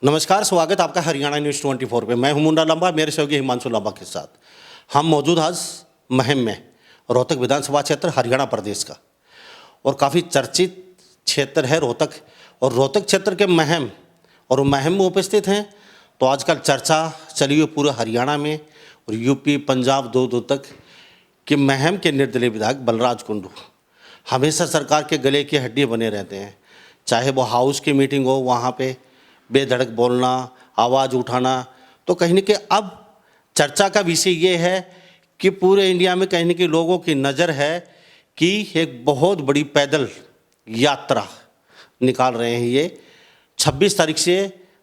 नमस्कार, स्वागत आपका हरियाणा न्यूज़ 24 पे। मैं हूं मुंडा लंबा, मेरे सहयोगी हिमांशु लंबा के साथ। हम मौजूद आज महम में, रोहतक विधानसभा क्षेत्र हरियाणा प्रदेश का, और काफ़ी चर्चित क्षेत्र है रोहतक। और रोहतक क्षेत्र के महम और महम में उपस्थित हैं तो आजकल चर्चा चली हुई पूरे हरियाणा में और यूपी पंजाब दूर दूर तक कि महम के निर्दलीय विधायक बलराज कुंडू हमेशा सरकार के गले की हड्डी बने रहते हैं। चाहे वो हाउस की मीटिंग हो, वहाँ पे बेधड़क बोलना, आवाज़ उठाना, तो कहीं न कहीं अब चर्चा का विषय ये है कि पूरे इंडिया में कहीं न कहीं लोगों की नज़र है कि एक बहुत बड़ी पैदल यात्रा निकाल रहे हैं। ये 26 तारीख से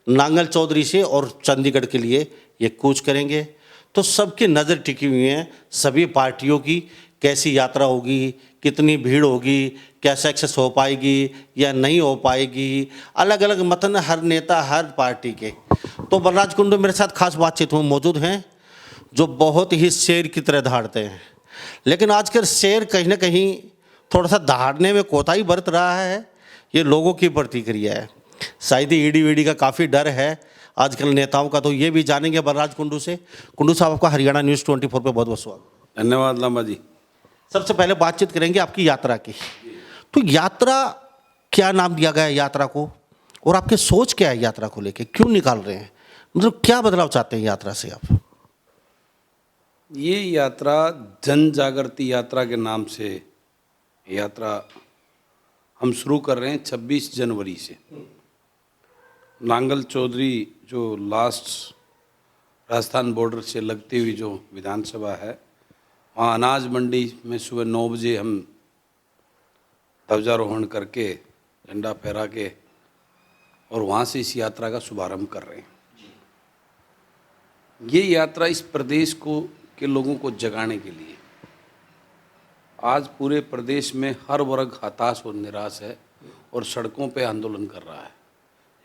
नांगल चौधरी से और चंडीगढ़ के लिए ये कूच करेंगे। तो सबकी नज़र टिकी हुई है सभी पार्टियों की, कैसी यात्रा होगी, कितनी भीड़ होगी, कैसे एक्सेस हो पाएगी या नहीं हो पाएगी, अलग अलग मतन हर नेता हर पार्टी के। तो बलराज कुंडू मेरे साथ खास बातचीत में मौजूद हैं जो बहुत ही शेर की तरह दहाड़ते हैं, लेकिन आजकल शेर कहीं ना कहीं थोड़ा सा दहाड़ने में कोताही बरत रहा है। ये लोगों की प्रतिक्रिया है, शायद ही ईडी वीडी का काफ़ी डर है आजकल नेताओं का। तो ये भी जानेंगे बलराज कुंडू से। कुंडू साहब, आपका हरियाणा न्यूज़ 24 पे बहुत बहुत स्वागत। धन्यवाद लंबा जी। सबसे पहले बातचीत करेंगे आपकी यात्रा की। तो यात्रा, क्या नाम दिया गया है यात्रा को, और आपकी सोच क्या है यात्रा को लेके, क्यों निकाल रहे हैं, मतलब क्या बदलाव चाहते हैं यात्रा से आप? ये यात्रा जन जागृति यात्रा के नाम से यात्रा हम शुरू कर रहे हैं 26 जनवरी से। नांगल चौधरी जो लास्ट राजस्थान बॉर्डर से लगती हुई जो विधानसभा है, वहाँ अनाज मंडी में सुबह 9 बजे हम ध्वजारोहण करके झंडा फहरा के और वहाँ से इस यात्रा का शुभारंभ कर रहे हैं। ये यात्रा इस प्रदेश को के लोगों को जगाने के लिए, आज पूरे प्रदेश में हर वर्ग हताश और निराश है और सड़कों पे आंदोलन कर रहा है।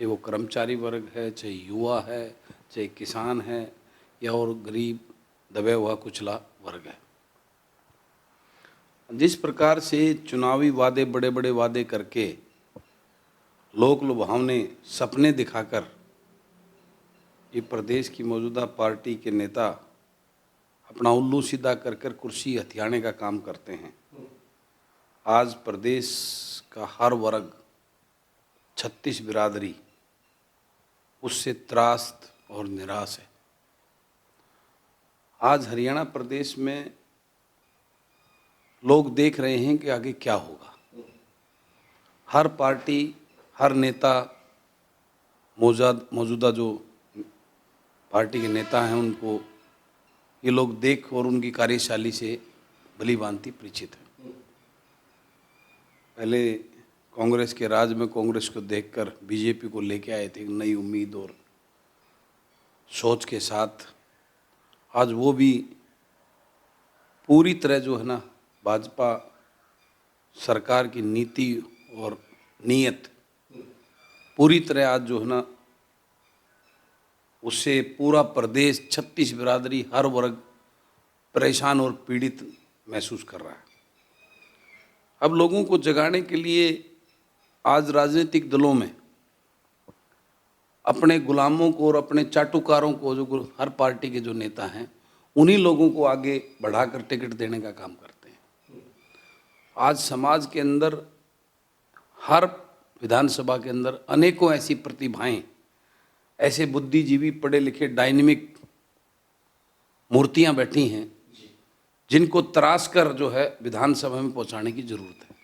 ये वो कर्मचारी वर्ग है, चाहे युवा है, चाहे किसान है, या और गरीब दबे हुआ कुचला वर्ग है। जिस प्रकार से चुनावी वादे, बड़े बड़े वादे करके, लोक लुभावने सपने दिखाकर ये प्रदेश की मौजूदा पार्टी के नेता अपना उल्लू सीधा कर कर कुर्सी हथियाने का काम करते हैं, आज प्रदेश का हर वर्ग 36 बिरादरी उससे त्रास्त और निराश है। आज हरियाणा प्रदेश में लोग देख रहे हैं कि आगे क्या होगा। हर पार्टी, हर नेता, मौजूदा जो पार्टी के नेता हैं उनको ये लोग देख और उनकी कार्यशैली से भली भांति परिचित हैं। पहले कांग्रेस के राज में कांग्रेस को देखकर बीजेपी को लेके आए थे नई उम्मीद और सोच के साथ। आज वो भी पूरी तरह जो है ना, भाजपा सरकार की नीति और नीयत पूरी तरह आज जो है ना, उससे पूरा प्रदेश 36 बिरादरी हर वर्ग परेशान और पीड़ित महसूस कर रहा है। अब लोगों को जगाने के लिए आज राजनीतिक दलों में अपने गुलामों को और अपने चाटुकारों को, जो हर पार्टी के जो नेता हैं, उन्हीं लोगों को आगे बढ़ाकर टिकट देने का काम करते हैं। आज समाज के अंदर, हर विधानसभा के अंदर अनेकों ऐसी प्रतिभाएं, ऐसे बुद्धिजीवी, पढ़े लिखे, डायनेमिक मूर्तियां बैठी हैं जिनको तराश कर जो है विधानसभा में पहुंचाने की जरूरत है।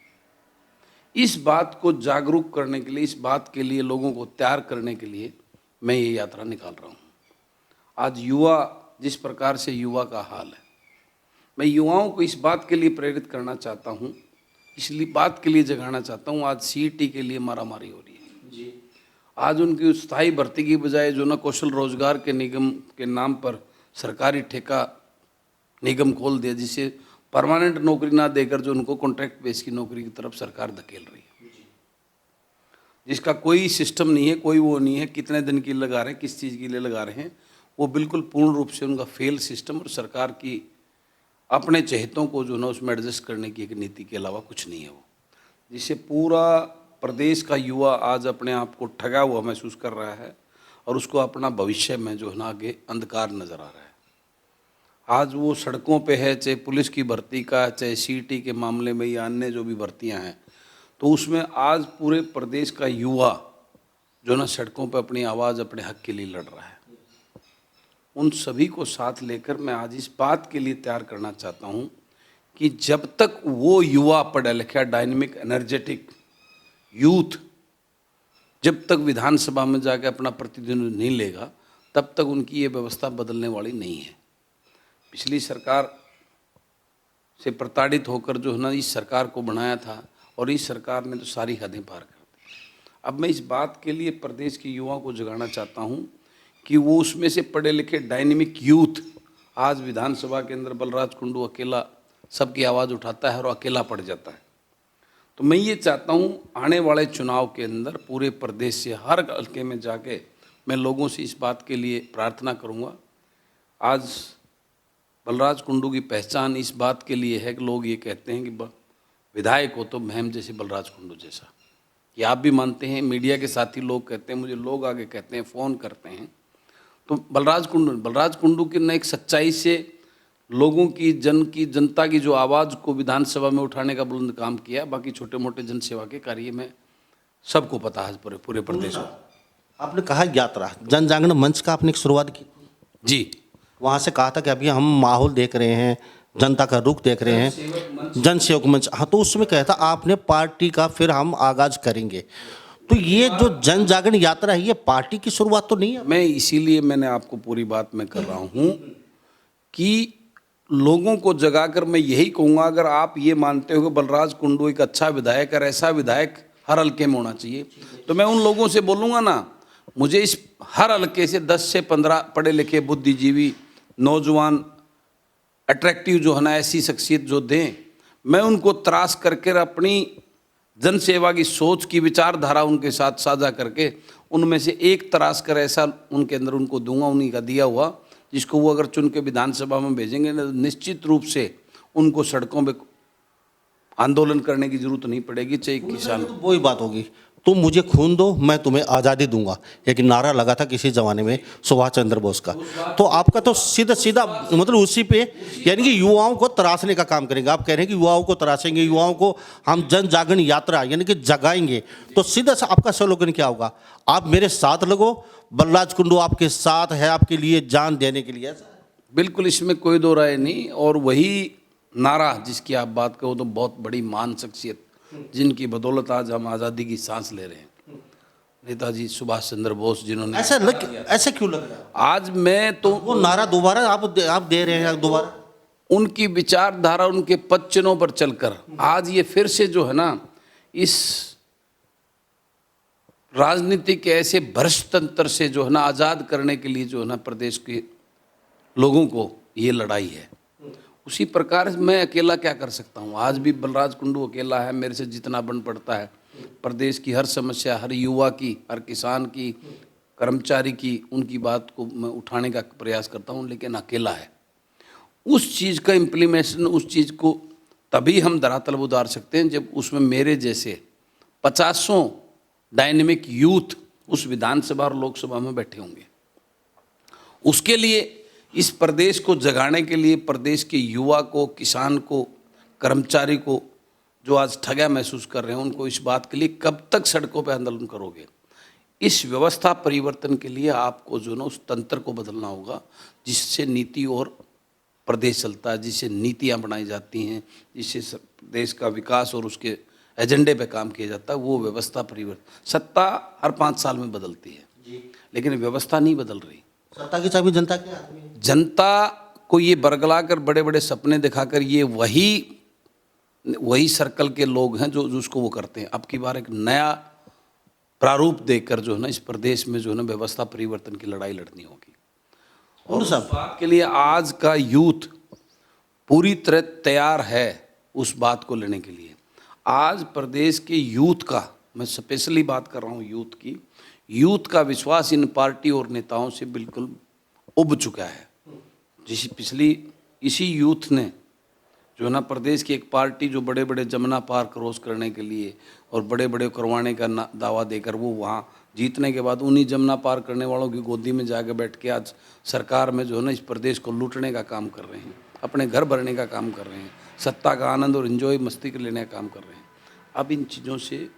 इस बात को जागरूक करने के लिए, इस बात के लिए लोगों को तैयार करने के लिए मैं ये यात्रा निकाल रहा हूँ। आज युवा, जिस प्रकार से युवा का हाल है, मैं युवाओं को इस बात के लिए प्रेरित करना चाहता हूँ, इसलिए बात के लिए जगाना चाहता हूँ। आज सीईटी के लिए मारामारी हो रही है जी। आज उनकी स्थायी भर्ती की बजाय जो ना कौशल रोजगार के निगम के नाम पर सरकारी ठेका निगम खोल दिया, जिससे परमानेंट नौकरी ना देकर जो उनको कॉन्ट्रैक्ट बेस की नौकरी की तरफ सरकार धकेल रही है, जिसका कोई सिस्टम नहीं है, कोई वो नहीं है, कितने दिन की लगा रहे हैं, किस चीज़ के लिए लगा रहे हैं, वो बिल्कुल पूर्ण रूप से उनका फेल सिस्टम और सरकार की अपने चहेतों को जो ना उसमें एडजस्ट करने की एक नीति के अलावा कुछ नहीं है वो, जिससे पूरा प्रदेश का युवा आज अपने आप को ठगा हुआ महसूस कर रहा है और उसको अपना भविष्य में जो है ना आगे अंधकार नज़र आ रहा है। आज वो सड़कों पे है, चाहे पुलिस की भर्ती का, चाहे सीटी के मामले में या अन्य जो भी भर्तियां हैं, तो उसमें आज पूरे प्रदेश का युवा जो ना सड़कों पे अपनी आवाज़ अपने हक के लिए लड़ रहा है। उन सभी को साथ लेकर मैं आज इस बात के लिए तैयार करना चाहता हूँ कि जब तक वो युवा पढ़ा लिखा डायनेमिक एनर्जेटिक यूथ जब तक विधानसभा में जाकर अपना प्रतिनिधित्व नहीं लेगा, तब तक उनकी ये व्यवस्था बदलने वाली नहीं है। पिछली सरकार से प्रताड़ित होकर जो है ना इस सरकार को बनाया था, और इस सरकार ने तो सारी हदें पार कर दी। अब मैं इस बात के लिए प्रदेश के युवाओं को जगाना चाहता हूँ कि वो उसमें से पढ़े लिखे डायनेमिक यूथ, आज विधानसभा के अंदर बलराज कुंडू अकेला सबकी आवाज़ उठाता है और अकेला पड़ जाता है। तो मैं ये चाहता हूँ आने वाले चुनाव के अंदर पूरे प्रदेश से हर हल्के में जाके मैं लोगों से इस बात के लिए प्रार्थना करूँगा। आज बलराज कुंडू की पहचान इस बात के लिए है कि लोग ये कहते हैं कि विधायक हो तो महम जैसे बलराज कुंडू जैसा। ये आप भी मानते हैं, मीडिया के साथी लोग कहते हैं, मुझे लोग आगे कहते हैं, फ़ोन करते हैं। तो बलराज कुंडू की न एक सच्चाई से लोगों की जनता की जो आवाज़ को विधानसभा में उठाने का बुलंद काम किया। बाकी छोटे मोटे जनसेवा के कार्य में सबको पता है पूरे प्रदेश को। आपने कहा यात्रा जन जागरण मंच का आपने एक शुरुआत की जी, वहाँ से कहा था कि अभी हम माहौल देख रहे हैं, जनता का रुख देख रहे हैं, जन सेवक मंच। हाँ, तो उसमें कहा था आपने पार्टी का फिर हम आगाज करेंगे। तो ये जो जन जागरण यात्रा है, ये पार्टी की शुरुआत तो नहीं है? मैं इसीलिए मैंने आपको पूरी बात में कर रहा हूँ कि लोगों को जगाकर मैं यही कहूँगा, अगर आप ये मानते हो कि बलराज कुंडू एक अच्छा विधायक और ऐसा विधायक हर हल्के में होना चाहिए, तो मैं उन लोगों से बोलूँगा ना, मुझे इस हर हल्के से 10 से 15 पढ़े लिखे बुद्धिजीवी नौजवान अट्रैक्टिव जो है ना ऐसी शख्सियत जो दें, मैं उनको तराश करके अपनी जन सेवा की सोच की विचारधारा उनके साथ साझा करके उनमें से एक तराश कर ऐसा उनके अंदर उनको दूंगा, उन्हीं का दिया हुआ, जिसको वो अगर चुन के विधानसभा में भेजेंगे ना, निश्चित रूप से उनको सड़कों पे आंदोलन करने की जरूरत नहीं पड़ेगी, चाहे किसान। तो वही बात होगी, तुम मुझे खून दो मैं तुम्हें आज़ादी दूंगा, एक नारा लगा था किसी जमाने में सुभाष चंद्र बोस का। तो आपका तो सीधा सीधा मतलब उसी पे, यानी कि युवाओं को तराशने का काम करेंगे। आप कह रहे हैं कि युवाओं को तराशेंगे, युवाओं को हम जन जागरण यात्रा यानी कि जगाएंगे। तो सीधा सा आपका स्लोगन क्या होगा? आप मेरे साथ लगो, बलराज कुंडू आपके साथ है, आपके लिए जान देने के लिए। बिल्कुल, इसमें कोई दो राय नहीं। और वही नारा जिसकी आप बात करो तो बहुत बड़ी मान शख्सियत जिनकी बदौलत आज हम आज़ादी की सांस ले रहे हैं, नेताजी सुभाष चंद्र बोस, जिन्होंने ऐसा क्यों लग रहा है? आज मैं तो वो नारा दोबारा आप दे रहे हैं दोबारा? उनकी विचारधारा, उनके पद चिन्हों पर चलकर आज ये फिर से जो है ना इस राजनीति के ऐसे भ्रष्ट तंत्र से जो है ना आज़ाद करने के लिए जो है ना प्रदेश के लोगों को ये लड़ाई है। उसी प्रकार मैं अकेला क्या कर सकता हूँ? आज भी बलराज कुंडू अकेला है, मेरे से जितना बन पड़ता है प्रदेश की हर समस्या, हर युवा की, हर किसान की, कर्मचारी की, उनकी बात को मैं उठाने का प्रयास करता हूँ, लेकिन अकेला है। उस चीज़ का इम्प्लीमेशन, उस चीज़ को तभी हम धरातल उतार सकते हैं जब उसमें मेरे जैसे 50 डायनेमिक यूथ उस विधानसभा और लोकसभा में बैठे होंगे। उसके लिए इस प्रदेश को जगाने के लिए प्रदेश के युवा को, किसान को, कर्मचारी को जो आज ठगा महसूस कर रहे हैं, उनको इस बात के लिए कब तक सड़कों पर आंदोलन करोगे? इस व्यवस्था परिवर्तन के लिए आपको जो ना उस तंत्र को बदलना होगा जिससे नीति और प्रदेश चलता है, जिससे नीतियाँ बनाई जाती हैं, जिससे देश का विकास और उसके एजेंडे पे काम किया जाता है, वो व्यवस्था परिवर्तन। सत्ता हर 5 साल में बदलती है, लेकिन व्यवस्था नहीं बदल रही। सत्ता की चाबी जनता के हाथ में है। जनता को ये बरगला कर बड़े बड़े सपने दिखाकर ये वही सर्कल के लोग हैं जो उसको वो करते हैं। अब की बार एक नया प्रारूप देकर जो है ना इस प्रदेश में जो है ना व्यवस्था परिवर्तन की लड़ाई लड़नी होगी। और उस बात के लिए आज का यूथ पूरी तरह तैयार है उस बात को लेने के लिए। आज प्रदेश के यूथ का, मैं स्पेशली बात कर रहा हूँ यूथ की, यूथ का विश्वास इन पार्टी और नेताओं से बिल्कुल उब चुका है। इसी यूथ ने जो है ना प्रदेश की एक पार्टी जो बड़े बड़े जमुना पार क्रॉस करने के लिए और बड़े बड़े करवाने का दावा देकर वो वहाँ जीतने के बाद उन्हीं जमुना पार करने वालों की गोदी में जाकर बैठ के आज सरकार में जो है ना इस प्रदेश को लूटने का काम कर रहे हैं, अपने घर भरने का काम कर रहे हैं, सत्ता का आनंद और एंजॉय मस्ती कर लेने का काम कर रहे हैं। अब इन चीज़ों से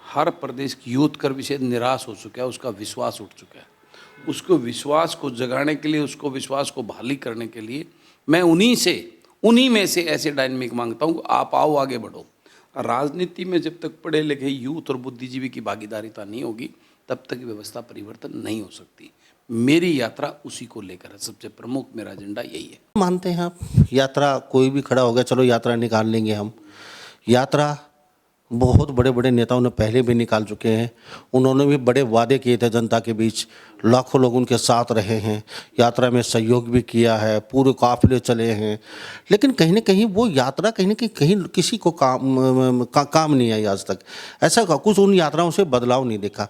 हर प्रदेश की यूथ कर विषय निराश हो चुका है, उसका विश्वास उठ चुका है। उसको विश्वास को जगाने के लिए, उसको विश्वास को बहाली करने के लिए मैं उन्हीं में से ऐसे डायनेमिक मांगता हूँ, आप आओ आगे बढ़ो। राजनीति में जब तक पढ़े लिखे यूथ और बुद्धिजीवी की भागीदारिता नहीं होगी तब तक व्यवस्था परिवर्तन नहीं हो सकती। मेरी यात्रा उसी को लेकर है, सबसे प्रमुख मेरा एजेंडा यही है। मानते हैं आप यात्रा कोई भी खड़ा हो गया, चलो यात्रा निकाल लेंगे हम। यात्रा बहुत बड़े बड़े नेताओं ने पहले भी निकाल चुके हैं, उन्होंने भी बड़े वादे किए थे जनता के बीच, लाखों लोग उनके साथ रहे हैं, यात्रा में सहयोग भी किया है, पूरे काफिले चले हैं। लेकिन कहीं ना कहीं वो यात्रा कहीं किसी को काम नहीं आई आज तक। ऐसा कुछ उन यात्राओं से बदलाव नहीं देखा।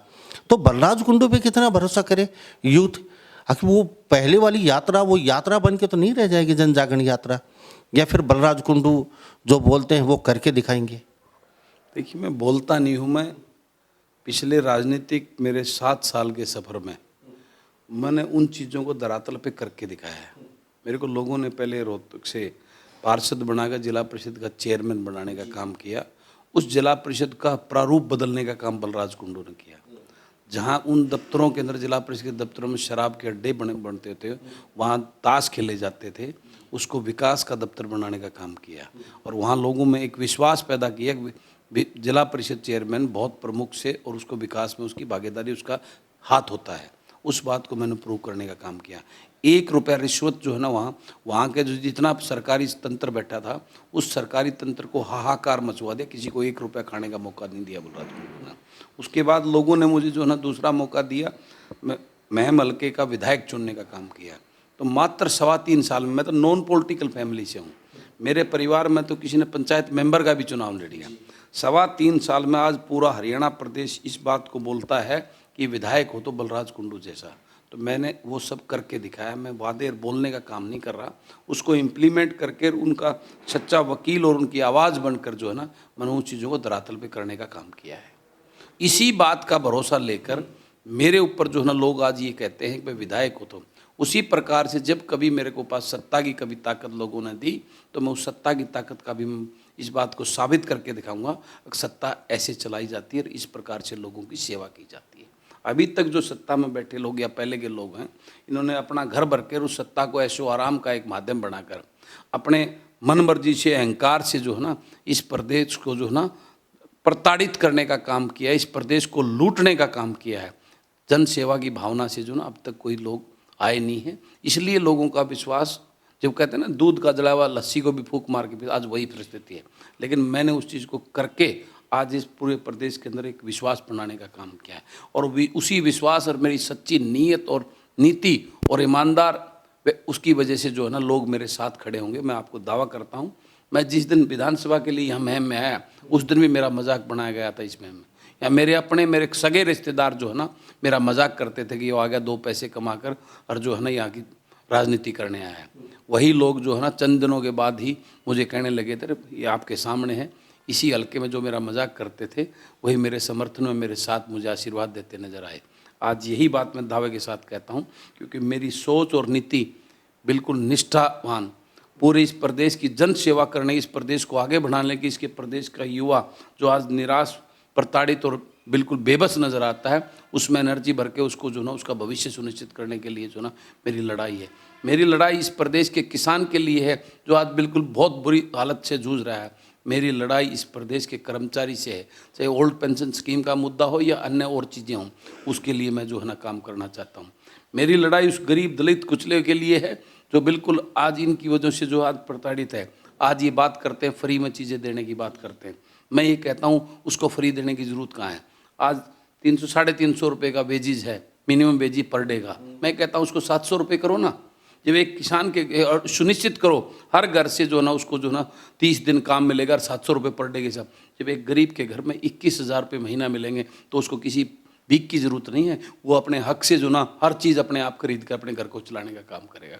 तो बलराज कुंडू पे कितना भरोसा करे यूथ? आखिर वो पहले वाली यात्रा वो यात्रा बन के तो नहीं रह जाएगी जन जागरण यात्रा, या फिर बलराज कुंडू जो बोलते हैं वो करके दिखाएंगे? देखिए, मैं बोलता नहीं हूँ। मैं पिछले राजनीतिक मेरे 7 साल के सफ़र में मैंने उन चीज़ों को धरातल पे करके दिखाया है। मेरे को लोगों ने पहले रोहतक से पार्षद बनाकर जिला परिषद का चेयरमैन बनाने का काम किया। उस जिला परिषद का प्रारूप बदलने का काम बलराज कुंडू ने किया। जहाँ उन दफ्तरों के अंदर, जिला परिषद के दफ्तरों में शराब के अड्डे बनते थे, वहाँ ताश खेले जाते थे, उसको विकास का दफ्तर बनाने का काम किया। और वहाँ लोगों में एक विश्वास पैदा किया कि जिला परिषद चेयरमैन बहुत प्रमुख से और उसको विकास में उसकी भागीदारी, उसका हाथ होता है। उस बात को मैंने प्रूव करने का काम किया। 1 रुपया रिश्वत जो है ना, वहाँ के जो जितना सरकारी तंत्र बैठा था, उस सरकारी तंत्र को हाहाकार मचवा दिया। किसी को 1 रुपया खाने का मौका नहीं दिया बलराज कुंडू ने। उसके बाद लोगों ने मुझे जो है ना दूसरा मौका दिया, महम हल्के का विधायक चुनने का काम किया। तो मात्र 3.25 साल में, मैं तो नॉन पॉलिटिकल फैमिली से हूँ, मेरे परिवार में तो किसी ने पंचायत मेंबर का भी चुनाव लड़ लिया। 3.25 साल में आज पूरा हरियाणा प्रदेश इस बात को बोलता है कि विधायक हो तो बलराज कुंडू जैसा। तो मैंने वो सब करके दिखाया। मैं वादे बोलने का काम नहीं कर रहा, उसको इम्प्लीमेंट करके उनका सच्चा वकील और उनकी आवाज़ बनकर जो है ना, मैंने उन चीज़ों को धरातल पे करने का काम किया है। इसी बात का भरोसा लेकर मेरे ऊपर जो है ना लोग आज ये कहते हैं कि भाई विधायक हो तो, उसी प्रकार से जब कभी मेरे को पास सत्ता की कभी ताकत लोगों ने दी तो मैं उस सत्ता की ताकत का भी इस बात को साबित करके दिखाऊंगा कि सत्ता ऐसे चलाई जाती है और इस प्रकार से लोगों की सेवा की जाती है। अभी तक जो सत्ता में बैठे लोग या पहले के लोग हैं, इन्होंने अपना घर भर कर उस सत्ता को ऐशो आराम का एक माध्यम बनाकर अपने मन मर्जी से, अहंकार से जो है ना इस प्रदेश को जो है ना प्रताड़ित करने का काम किया है, इस प्रदेश को लूटने का काम किया है। जन सेवा की भावना से जो ना अब तक कोई लोग आए नहीं हैं। इसलिए लोगों का विश्वास, जब कहते हैं ना दूध का जला हुआ लस्सी को भी फूंक मार के, आज वही परिस्थिति है। लेकिन मैंने उस चीज़ को करके आज इस पूरे प्रदेश के अंदर एक विश्वास बनाने का काम किया है। और उसी विश्वास और मेरी सच्ची नीयत और नीति और ईमानदार, उसकी वजह से जो है ना लोग मेरे साथ खड़े होंगे। मैं आपको दावा करता हूँ, मैं जिस दिन विधानसभा के लिए यहाँ महम में आया उस दिन भी मेरा मजाक बनाया गया था इस महम में। या मेरे सगे रिश्तेदार जो है ना मेरा मजाक करते थे कि वो आ गया 2 पैसे कमा कर और जो है ना यहाँ की राजनीति करने आया है। वही लोग जो है ना चंद दिनों के बाद ही मुझे कहने लगे थे, ये आपके सामने है, इसी हल्के में जो मेरा मजाक करते थे वही मेरे समर्थन में मेरे साथ मुझे आशीर्वाद देते नजर आए। आज यही बात मैं दावे के साथ कहता हूँ, क्योंकि मेरी सोच और नीति बिल्कुल निष्ठावान, पूरे इस प्रदेश की जन सेवा करने, इस प्रदेश को आगे बढ़ाने की, इसके प्रदेश का युवा जो आज निराश, प्रताड़ित और बिल्कुल बेबस नज़र आता है, उसमें एनर्जी भर के उसको जो ना उसका भविष्य सुनिश्चित करने के लिए जो ना मेरी लड़ाई है। मेरी लड़ाई इस प्रदेश के किसान के लिए है जो आज बिल्कुल बहुत बुरी हालत से जूझ रहा है। मेरी लड़ाई इस प्रदेश के कर्मचारी से है, चाहे ओल्ड पेंशन स्कीम का मुद्दा हो या अन्य और चीज़ें हों, उसके लिए मैं जो है ना काम करना चाहता हूँ। मेरी लड़ाई उस गरीब दलित कुचले के लिए है जो बिल्कुल आज इनकी वजह से जो आज प्रताड़ित है। आज ये बात करते हैं फ्री में चीज़ें देने की बात करते हैं, मैं ये कहता हूँ उसको फ्री देने की ज़रूरत कहाँ है। आज 300-350 रुपये का वेजिज है, मिनिमम वेजिज पर डे का, मैं कहता हूँ उसको 700 रुपये करो ना। जब एक किसान के और सुनिश्चित करो हर घर से जो ना उसको जो ना 30 दिन काम मिलेगा और 700 रुपये पर डे के साथ। जब एक गरीब के घर में 21,000 रुपये महीना मिलेंगे तो उसको किसी भीख की ज़रूरत नहीं है, वो अपने हक से जो ना हर चीज़ अपने आप खरीद कर अपने घर को चलाने का काम करेगा।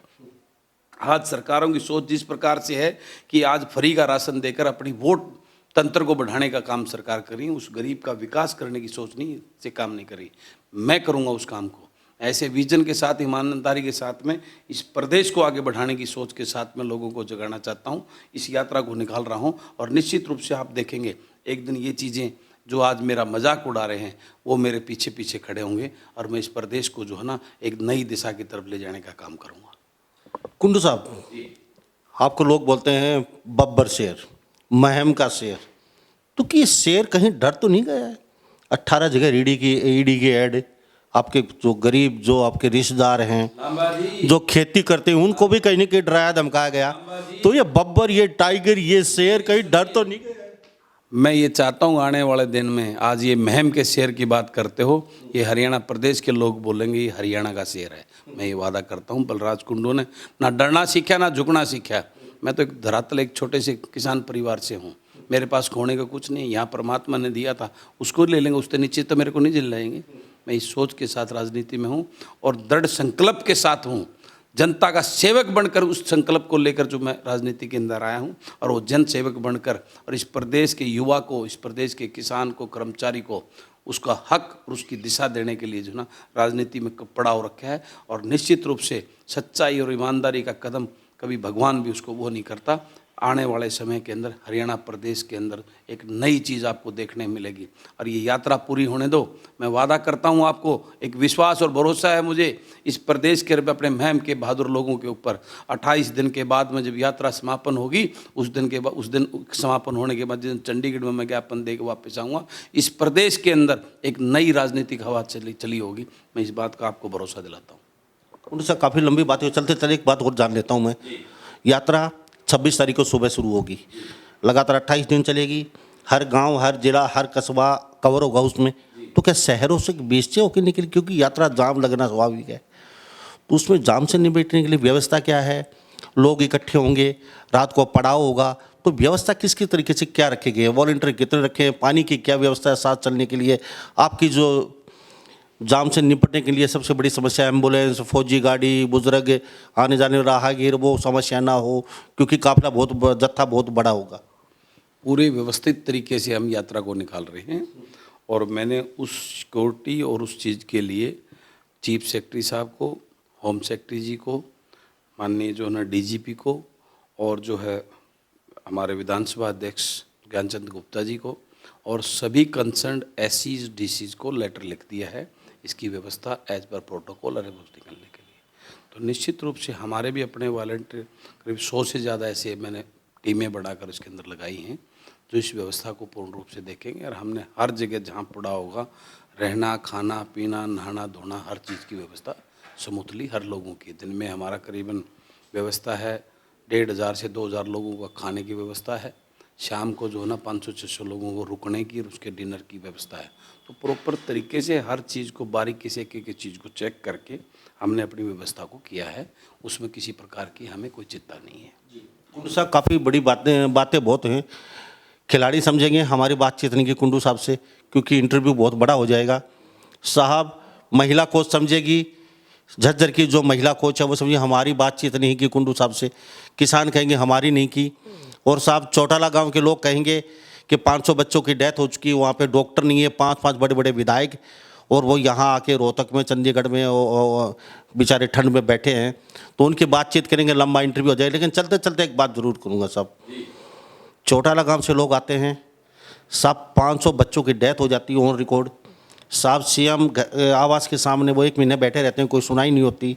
आज सरकारों की सोच जिस प्रकार से है कि आज फ्री का राशन देकर अपनी वोट तंत्र को बढ़ाने का काम सरकार कर रही है, उस गरीब का विकास करने की सोच नहीं से काम नहीं कर रही। मैं करूँगा उस काम को ऐसे विजन के साथ, ईमानदारी के साथ में, इस प्रदेश को आगे बढ़ाने की सोच के साथ मैं लोगों को जगाना चाहता हूँ। इस यात्रा को निकाल रहा हूँ और निश्चित रूप से आप देखेंगे एक दिन ये चीज़ें जो आज मेरा मजाक उड़ा रहे हैं वो मेरे पीछे पीछे खड़े होंगे और मैं इस प्रदेश को जो है ना एक नई दिशा की तरफ ले जाने का काम करूँगा। कुंडू साहब, आपको लोग बोलते हैं बब्बर शेर, महम का शेर, तो कि शेर कहीं डर तो नहीं गया है? 18 जगह ईडी की ऐड, आपके जो गरीब जो आपके रिश्तेदार हैं जो खेती करते हैं उनको भी कहीं ना कहीं डराया धमकाया गया, तो ये बब्बर, ये टाइगर, ये शेर कहीं डर तो नहीं गया? मैं ये चाहता हूँ आने वाले दिन में, आज ये महम के शेर की बात करते हो, ये हरियाणा प्रदेश के लोग बोलेंगे ये हरियाणा का शेर है। मैं ये वादा करता हूँ। बलराज कुंडू ने ना डरना सीखा ना झुकना सीखा। मैं तो एक धरातल एक छोटे से किसान परिवार से हूँ, मेरे पास खोने का कुछ नहीं, यहाँ परमात्मा ने दिया था उसको ले लेंगे, उससे नीचे तो मेरे को नहीं झिलाएंगे। मैं इस सोच के साथ राजनीति में हूँ और दृढ़ संकल्प के साथ हूँ, जनता का सेवक बनकर उस संकल्प को लेकर जो मैं राजनीति के अंदर आया हूँ और वो जन सेवक बनकर और इस प्रदेश के युवा को, इस प्रदेश के किसान को, कर्मचारी को उसका हक और उसकी दिशा देने के लिए जो ना राजनीति में पड़ाव रखा है। और निश्चित रूप से सच्चाई और ईमानदारी का कदम कभी भगवान भी उसको वो नहीं करता। आने वाले समय के अंदर हरियाणा प्रदेश के अंदर एक नई चीज़ आपको देखने मिलेगी और ये यात्रा पूरी होने दो। मैं वादा करता हूँ आपको, एक विश्वास और भरोसा है मुझे इस प्रदेश के अपने महम के बहादुर लोगों के ऊपर। 28 दिन के बाद में जब यात्रा समापन होगी, उस दिन समापन होने के बाद जिस दिन चंडीगढ़ में मैं ज्ञापन दे के वापस आऊँगा, इस प्रदेश के अंदर एक नई राजनीतिक हवा चली होगी। मैं इस बात का आपको भरोसा दिलाता हूँ। उनसे काफ़ी लंबी बात है, चलते चलते एक बात और जान लेता हूँ मैं। यात्रा 26 तारीख को सुबह शुरू होगी, लगातार 28 दिन चलेगी, हर गांव, हर जिला, हर कस्बा कवर होगा उसमें। तो क्या शहरों से बीच से होकर निकली, क्योंकि यात्रा जाम लगना स्वाभाविक है, तो उसमें जाम से निपटने के लिए व्यवस्था क्या है? लोग इकट्ठे होंगे, रात को पड़ाव होगा, तो व्यवस्था किसकी तरीके से क्या रखे गए? वॉलंटियर कितने रखे हैं? पानी की क्या व्यवस्था है साथ चलने के लिए? आपकी जो जाम से निपटने के लिए सबसे बड़ी समस्या एम्बुलेंस, फौजी गाड़ी, बुजुर्ग आने जाने राहगीर, वो समस्या ना हो, क्योंकि काफिला जत्था बहुत बड़ा होगा। पूरे व्यवस्थित तरीके से हम यात्रा को निकाल रहे हैं और मैंने उस सिक्योरिटी और उस चीज़ के लिए चीफ सेक्रेटरी साहब को, होम सेक्रेटरी जी को, माननीय जो है डीजीपी को और जो है हमारे विधानसभा अध्यक्ष ज्ञानचंद गुप्ता जी को और सभी कंसर्न्ड एससीज डीसीज को लेटर लिख दिया है इसकी व्यवस्था एज पर प्रोटोकॉल और व्यवस्था करने के लिए। तो निश्चित रूप से हमारे भी अपने वॉलंटियर करीब 100 से ज़्यादा ऐसे मैंने टीमें बढ़ाकर इसके अंदर लगाई हैं जो इस व्यवस्था को पूर्ण रूप से देखेंगे। और हमने हर जगह जहाँ पड़ा होगा, रहना, खाना, पीना, नहाना, धोना, हर चीज़ की व्यवस्था स्मूथली हर लोगों की। दिन में हमारा करीबन व्यवस्था है 1500 से 2000 लोगों का खाने की व्यवस्था है। शाम को जो है ना 500-600 लोगों को रुकने की और उसके डिनर की व्यवस्था है। तो प्रॉपर तरीके से हर चीज़ को बारीकी से एक चीज़ को चेक करके हमने अपनी व्यवस्था को किया है, उसमें किसी प्रकार की हमें कोई चिंता नहीं है। कुंडू साहब, काफ़ी बड़ी बातें बहुत हैं, खिलाड़ी समझेंगे हमारी बातचीत नहीं की कुंडू साहब से, क्योंकि इंटरव्यू बहुत बड़ा हो जाएगा। साहब, महिला कोच समझेगी, झज्जर की जो महिला कोच है वो समझिए हमारी बातचीत नहीं की कुंडू साहब से, किसान कहेंगे हमारी नहीं की, और साहब चौटाला गांव के लोग कहेंगे कि 500 बच्चों की डेथ हो चुकी है, वहाँ पे डॉक्टर नहीं है, 5-5 बड़े बड़े विधायक, और वो यहाँ आके रोहतक में, चंडीगढ़ में बेचारे ठंड में बैठे हैं। तो उनकी बातचीत करेंगे, लंबा इंटरव्यू हो जाए। लेकिन चलते चलते एक बात ज़रूर करूँगा साहब, चौटाला गांव से लोग आते हैं साहब, 500 बच्चों की डेथ हो जाती है ऑन रिकॉर्ड साहब। सीएम आवास के सामने वो 1 महीने बैठे रहते हैं, कोई सुनाई नहीं होती।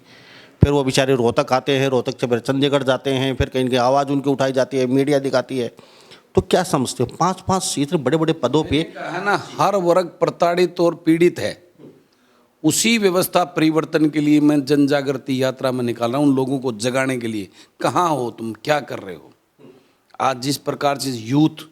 फिर वो बेचारे रोहतक आते हैं, रोहतक से फिर चंडीगढ़ जाते हैं, फिर कहीं की आवाज़ उनकी उठाई जाती है, मीडिया दिखाती है। तो क्या समझते हो, 5-5 सीट बड़े बड़े पदों पे है ना, हर वर्ग प्रताड़ित और पीड़ित है। उसी व्यवस्था परिवर्तन के लिए मैं जन जागृति यात्रा में निकाल रहा हूँ, उन लोगों को जगाने के लिए। कहाँ हो तुम, क्या कर रहे हो? आज जिस प्रकार से यूथ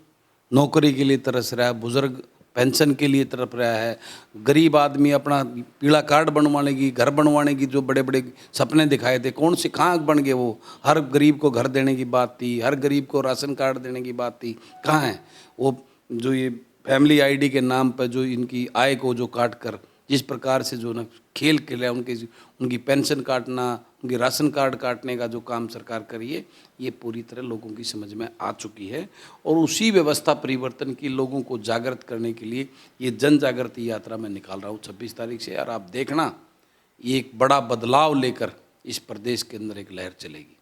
नौकरी के लिए तरस रहा है, बुजुर्ग पेंशन के लिए तरफ रहा है, गरीब आदमी अपना पीला कार्ड बनवाने की, घर बनवाने की जो बड़े बड़े सपने दिखाए थे, कौन से कहाँ बन गए वो? हर गरीब को घर देने की बात थी, हर गरीब को राशन कार्ड देने की बात थी, कहाँ है वो? जो ये फैमिली आईडी के नाम पर जो इनकी आय को जो काट कर जिस प्रकार से जो ना खेल खेला उनकी पेंशन काटना, उनकी राशन कार्ड काटने का जो काम सरकार करी है, ये पूरी तरह लोगों की समझ में आ चुकी है। और उसी व्यवस्था परिवर्तन की लोगों को जागृत करने के लिए ये जन जागृति यात्रा मैं निकाल रहा हूँ 26 तारीख से। और आप देखना, ये एक बड़ा बदलाव लेकर इस प्रदेश के अंदर एक लहर चलेगी।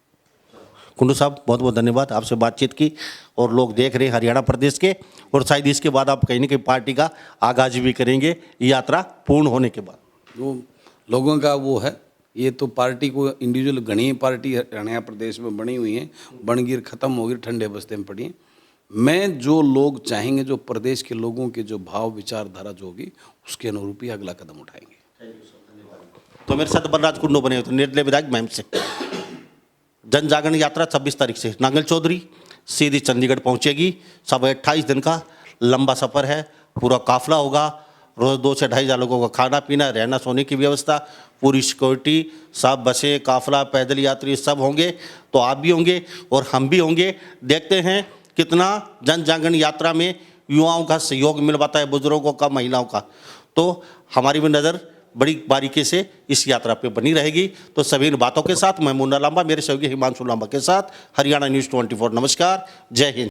कुंडू साहब, बहुत बहुत धन्यवाद, आपसे बातचीत की और लोग देख रहे हैं हरियाणा प्रदेश के, और शायद इसके बाद आप कहीं ना कहीं पार्टी का आगाज भी करेंगे यात्रा पूर्ण होने के बाद। वो लोगों का वो है, ये तो पार्टी को इंडिविजुअल घनी पार्टी हरियाणा प्रदेश में बनी हुई है, बनगिर खत्म हो गई, ठंडे बस्ते में पड़ी है। मैं जो लोग चाहेंगे, जो प्रदेश के लोगों के जो भाव विचारधारा जो होगी, उसके अनुरूप ही अगला कदम उठाएंगे। तो मेरे साथ बलराज कुंडू बने हुए थे, निर्दलीय विधायक महम से। जन जागरण यात्रा 26 तारीख से नांगल चौधरी सीधी चंडीगढ़ पहुंचेगी। सब 28 दिन का लंबा सफ़र है, पूरा काफिला होगा। रोज़ 2 से 2.5 हज़ार लोगों का खाना पीना, रहना सोने की व्यवस्था, पूरी सिक्योरिटी, सब बसें, काफिला, पैदल यात्री सब होंगे। तो आप भी होंगे और हम भी होंगे। देखते हैं कितना जन जागरण यात्रा में युवाओं का सहयोग मिल पाता है, बुजुर्गों का, महिलाओं का। तो हमारी भी नज़र बड़ी बारीकी से इस यात्रा पे बनी रहेगी। तो सभी इन बातों के साथ मैं मुन्ना लांबा, मेरे सहयोगी हिमांशु लांबा के साथ, हरियाणा न्यूज़ 24। नमस्कार, जय हिंद।